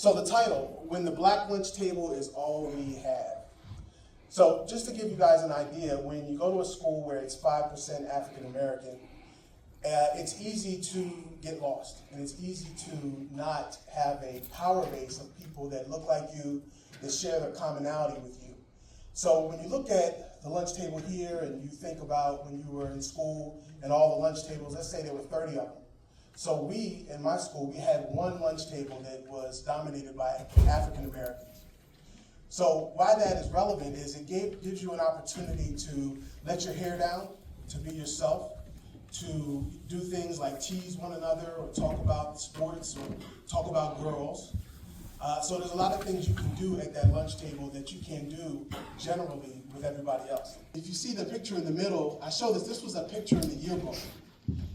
So the title, When the Black Lunch Table is All We Have. So just to give you guys an idea, when you go to a school where it's 5% African American, it's easy to get lost, and it's easy to not have a power base of people that look like you, that share their commonality with you. So when you look at the lunch table here, and you think about when you were in school and all the lunch tables, let's say there were 30 of them. So we, in my school, we had one lunch table that was dominated by African Americans. So why that is relevant is it gives you an opportunity to let your hair down, to be yourself, to do things like tease one another or talk about sports or talk about girls. So there's a lot of things you can do at that lunch table that you can't do generally with everybody else. If you see the picture in the middle, I show this was a picture in the yearbook.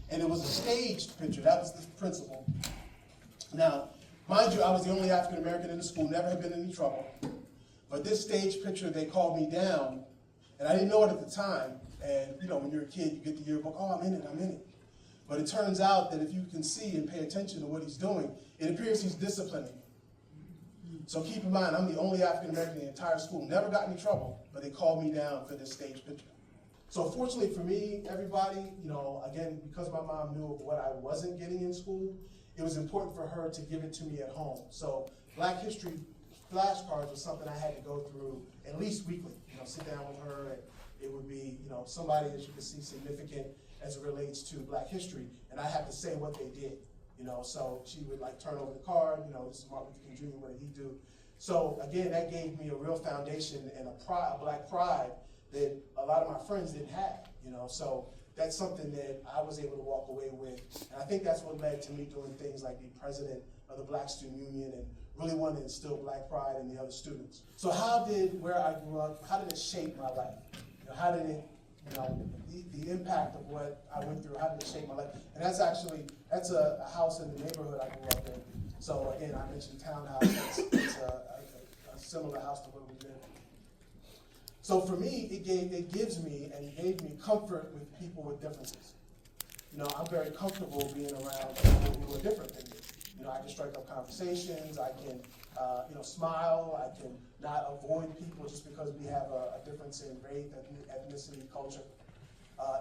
And it was a staged picture. That was the principal. Now, mind you, I was the only African American in the school, never had been in any trouble. But this staged picture, they called me down, and I didn't know it at the time. And you know, when you're a kid, you get the yearbook, oh, I'm in it. But it turns out that if you can see and pay attention to what he's doing, it appears he's disciplining. So keep in mind, I'm the only African American in the entire school, never got in trouble, but they called me down for this staged picture. So fortunately for me, everybody, you know, again, because my mom knew of what I wasn't getting in school, it was important for her to give it to me at home. So Black History flashcards was something I had to go through at least weekly. You know, sit down with her, and it would be, you know, somebody that you could see significant as it relates to Black history, and I had to say what they did. You know, so she would like turn over the card, you know, this is Martin Luther King Jr., what did he do? So again, that gave me a real foundation and a Black pride that a lot of my friends didn't have, you know, so that's something that I was able to walk away with, and I think that's what led to me doing things like be president of the Black Student Union and really wanted to instill Black pride in the other students. So how did where I grew up, how did it shape my life? You know, how did it, you know, the impact of what I went through, how did it shape my life? And that's a house in the neighborhood I grew up in. So again, I mentioned townhouse, it's a similar house to where we live. So for me, it gives me comfort with people with differences. You know, I'm very comfortable being around people who are different than me. You know, I can strike up conversations, I can, you know, smile, I can not avoid people just because we have a difference in race, ethnicity, culture.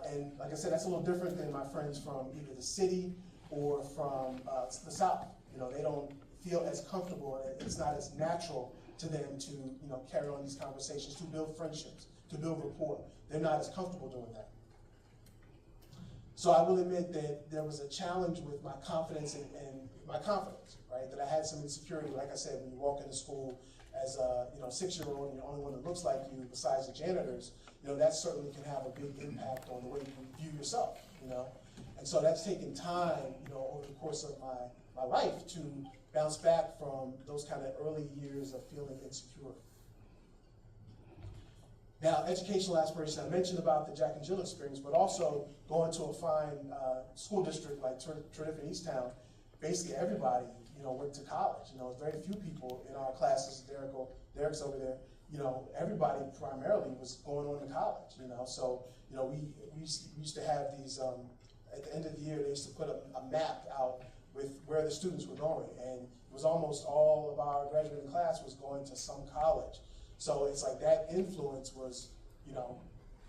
And like I said, that's a little different than my friends from either the city or from the South. You know, they don't feel as comfortable, it's not as natural to them to, you know, carry on these conversations, to build friendships, to build rapport. They're not as comfortable doing that. So I will admit that there was a challenge with my confidence and my confidence, right? That I had some insecurity. Like I said, when you walk into school as a 6-year-old and you're the only one that looks like you besides the janitors, you know, that certainly can have a big impact on the way you view yourself, you know? And so that's taken time, you know, over the course of my life to bounce back from those kind of early years of feeling insecure. Now, educational aspirations, I mentioned about the Jack and Jill experience, but also going to a fine school district like Trinidad and Easttown, basically everybody, you know, went to college. You know, very few people in our classes, Derek's over there, you know, everybody primarily was going on to college, you know. So, you know, we used to have these, at the end of the year, they used to put a map out with where the students were going, and it was almost all of our graduating class was going to some college. So it's like that influence was, you know,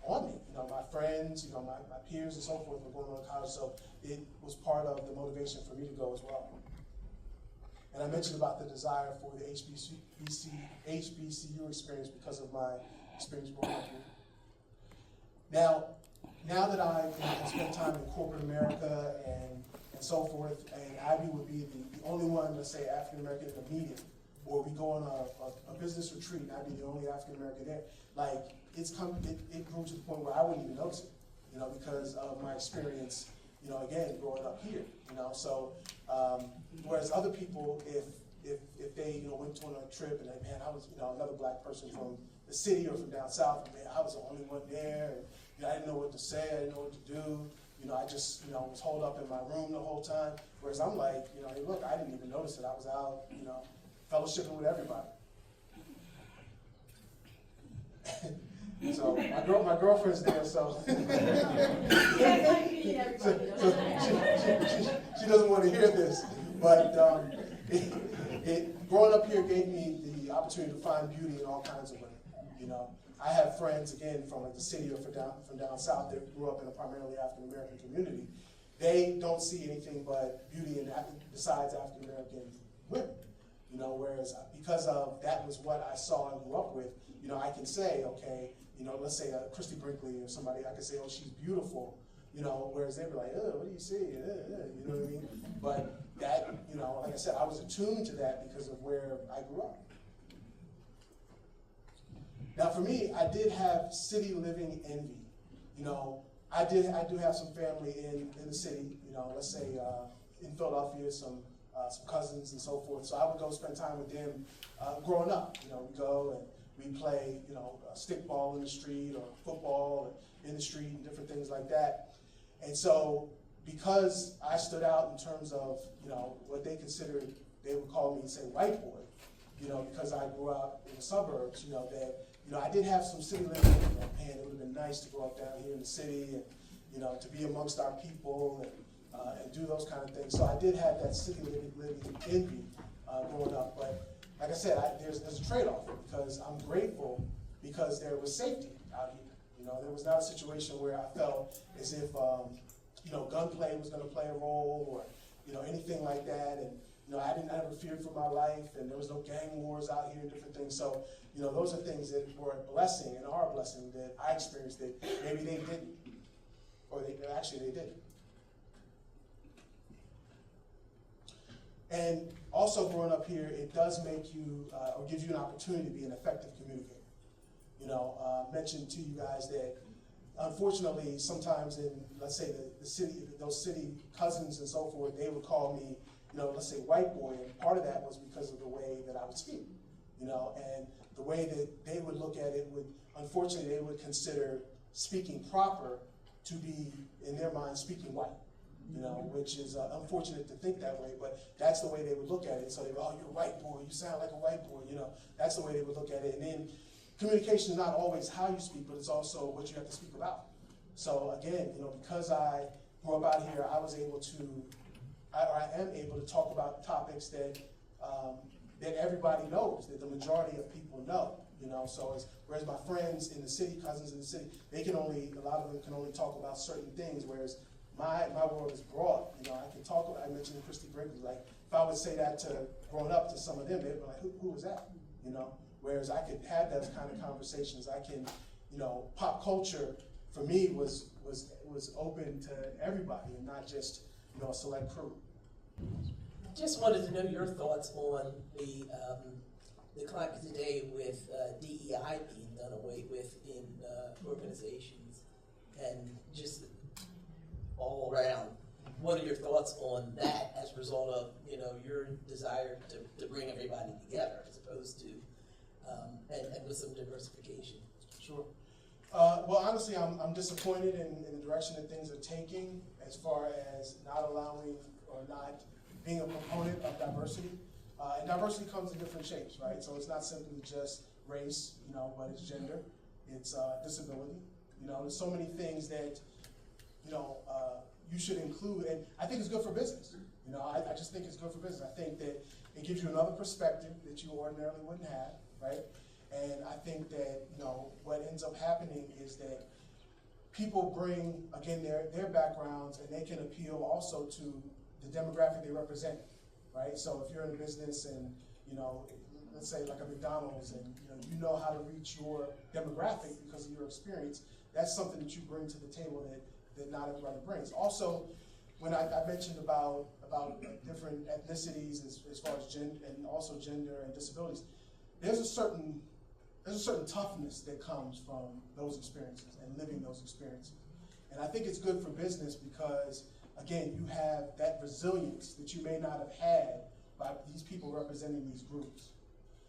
on me. You know, my friends, you know, my peers and so forth were going on to college, so it was part of the motivation for me to go as well. And I mentioned about the desire for the HBCU experience because of my experience growing up here. Now that I spent time in corporate America and so forth, and Ivy would be the only one, let's say, African American in the meeting, or we go on a business retreat, and I'd be the only African American there. Like, it grew to the point where I wouldn't even notice it, you know, because of my experience, you know, again, growing up here, you know. So, whereas other people, if they, you know, went on a trip and man, I was, you know, another Black person from the city or from down south, and man, I was the only one there, and you know, I didn't know what to say, I didn't know what to do. You know, I just, you know, was holed up in my room the whole time. Whereas I'm like, you know, hey, look, I didn't even notice it. I was out, you know, fellowshipping with everybody. So my girlfriend's there, so she doesn't want to hear this. But Growing up here gave me the opportunity to find beauty in all kinds of ways. You know, I have friends, again, from like the city or from down south that grew up in a primarily African American community. They don't see anything but beauty in besides African American women. You know, whereas because of that was what I saw and grew up with, you know, I can say, okay, you know, let's say Christy Brinkley or somebody, I can say, oh, she's beautiful, you know, whereas they'd be like, oh, what do you see? You know what I mean? But that, you know, like I said, I was attuned to that because of where I grew up. Now for me, I did have city living envy. You know, I do have some family in the city, you know, let's say in Philadelphia, some cousins and so forth. So I would go spend time with them growing up. You know, we go and we play, you know, stickball in the street or football in the street and different things like that. And so because I stood out in terms of, you know, what they considered, they would call me, say, white boy, you know, because I grew up in the suburbs, you know, that, you know, I did have some city living, you know, man, it would have been nice to grow up down here in the city and, you know, to be amongst our people and do those kind of things. So I did have that city living envy growing up, but like I said, there's a trade-off because I'm grateful because there was safety out here. You know, there was not a situation where I felt as if, you know, gunplay was going to play a role or, you know, anything like that. And, you know, I never feared for my life, and there was no gang wars out here and different things. So, you know, those are things that were a blessing and are a blessing that I experienced that maybe they didn't, or actually they did. And also growing up here, it does make you, or gives you an opportunity to be an effective communicator. You know, mentioned to you guys that unfortunately sometimes in, let's say the city, those city cousins and so forth, they would call me, you know, let's say white boy, and part of that was because of the way that I would speak, you know, and the way that they would look at it would, unfortunately, they would consider speaking proper to be, in their mind, speaking white, you know, which is unfortunate to think that way, but that's the way they would look at it. So they go, oh, you're a white boy, you sound like a white boy, you know, that's the way they would look at it. And then communication is not always how you speak, but it's also what you have to speak about. So again, you know, because I grew up out here, I was able to, I am able to talk about topics that that everybody knows, that the majority of people know, you know. So whereas my friends in the city, cousins in the city, they can only, a lot of them can only talk about certain things, whereas my world is broad. You know, I can talk about, I mentioned Christy Brinkley, like if I would say that to, growing up to some of them, they'd be like, who was that, you know? Whereas I could have those kind of conversations. I can, you know, pop culture for me was open to everybody and not just, you know, a select crew. Just wanted to know your thoughts on the climate today with DEI being done away with in organizations, and just all around. What are your thoughts on that as a result of, you know, your desire to bring everybody together as opposed to and with some diversification? Sure. Well, honestly, I'm disappointed in the direction that things are taking as far as not allowing or not being a proponent of diversity. And diversity comes in different shapes, right? So it's not simply just race, you know, but it's gender, it's disability. You know, there's so many things that, you know, you should include, and I think it's good for business. You know, I just think it's good for business. I think that it gives you another perspective that you ordinarily wouldn't have, right? And I think that, you know, what ends up happening is that people bring, again, their backgrounds, and they can appeal also to the demographic they represent, right? So if you're in a business and, you know, let's say like a McDonald's, and you know how to reach your demographic because of your experience, that's something that you bring to the table that not everybody brings. Also, when I mentioned about different ethnicities as far as gender, and also gender and disabilities, there's a certain toughness that comes from those experiences and living those experiences. And I think it's good for business because, again, you have that resilience that you may not have had by these people representing these groups.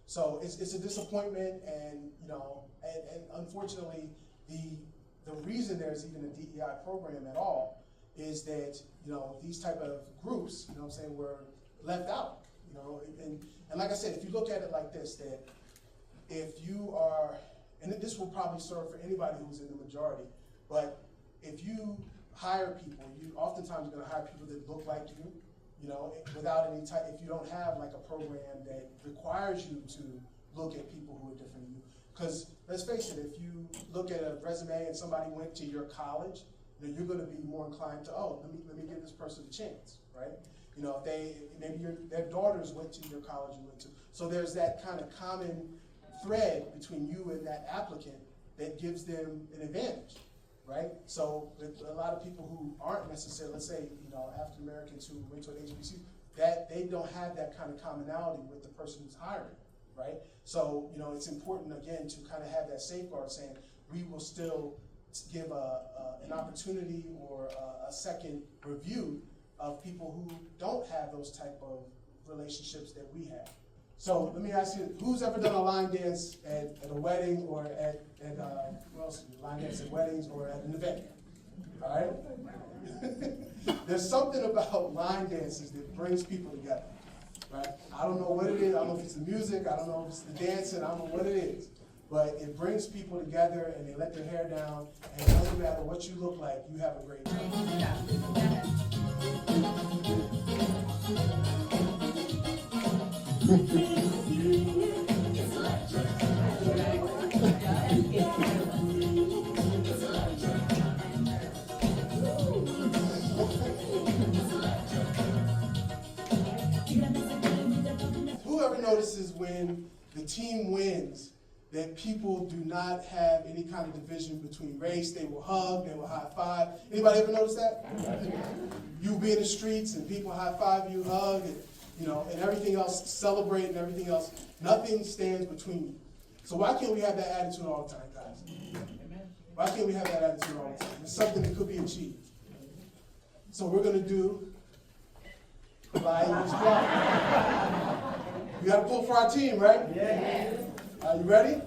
So it's a disappointment, and you know, and unfortunately, the reason there's even a DEI program at all is that, you know, these type of groups, you know what I'm saying, were left out. You know, and like I said, if you look at it like this, that if you are, and this will probably serve for anybody who's in the majority, but if you hire people, you oftentimes are going to hire people that look like you, you know, without any type, if you don't have like a program that requires you to look at people who are different than you. Because let's face it, if you look at a resume and somebody went to your college, then you're going to be more inclined to, oh, let me give this person a chance, right? You know, if they, maybe their daughters went to your college you went to. So there's that kind of common thread between you and that applicant that gives them an advantage, right? So with a lot of people who aren't necessarily, let's say, you know, African Americans who went to an HBCU, that they don't have that kind of commonality with the person who's hiring, right? So, you know, it's important, again, to kind of have that safeguard saying, we will still give an opportunity or a second review of people who don't have those type of relationships that we have. So let me ask you, who's ever done a line dance at a wedding or at what else? Line dance at weddings or at an event? All right? There's something about line dances that brings people together, right? I don't know what it is. I don't know if it's the music. I don't know if it's the dancing. I don't know what it is. But it brings people together and they let their hair down, and it doesn't matter what you look like, you have a great time. Whoever notices when the team wins that people do not have any kind of division between race, they will hug, they will high five. Anybody ever notice that? You be in the streets and people high five you, hug, and you know, and everything else, celebrate and everything else. Nothing stands between you. So why can't we have that attitude all the time, guys? Why can't we have that attitude all the time? It's something that could be achieved. So we're gonna do light squad. We gotta pull for our team, right? Yeah. Are you ready?